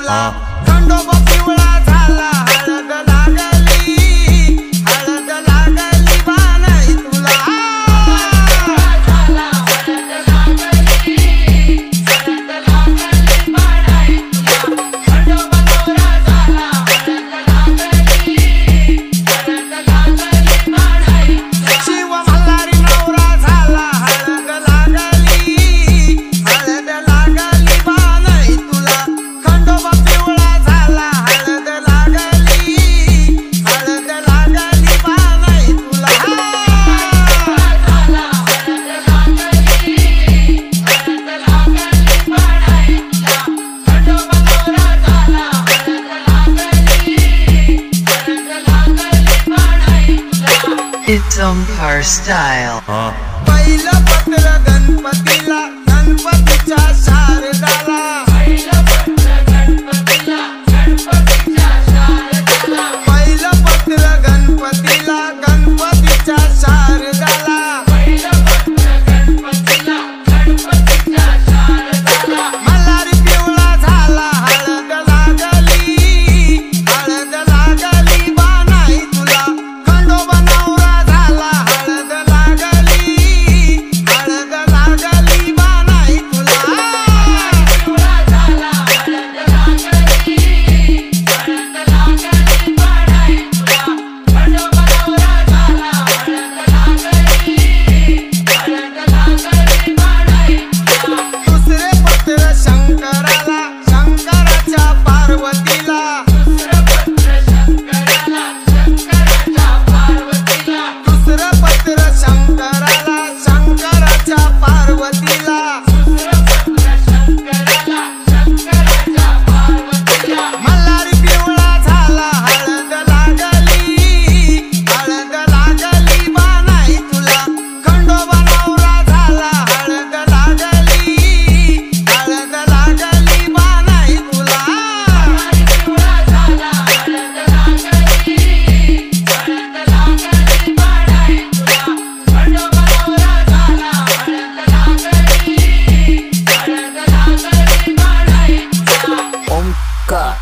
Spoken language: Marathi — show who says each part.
Speaker 1: तुला खंडोबा पिवळा झाला हळद लागली बानाई तुला शिव मल्हारी नवरा झाला हळद लागली बानाई तुला खंडोबा पिवळा झाला हळद लागली बानाई तुला
Speaker 2: It's Omkar style.
Speaker 1: पहिलं पत्र गणपतीला गणपतीच्या शारदाला पहिलं पत्र गणपतीला गणपतीच्या शारदाला मल्हारी पिवळा झाला हळद लागली बानाई तुला खंडोबा नवरा झाला हळद लागली बानाई तुला दुसरे पत्र शंकराला शंकराच्या पार्वतीला दुसरं पत्र शंकराला शंकराच्या पार्वतीला मल्हारी पिवळा झाला हळद लागली बानाई तुला खंडोबा नवरा झाला हळद लागली बानाई तुला
Speaker 2: Omkar.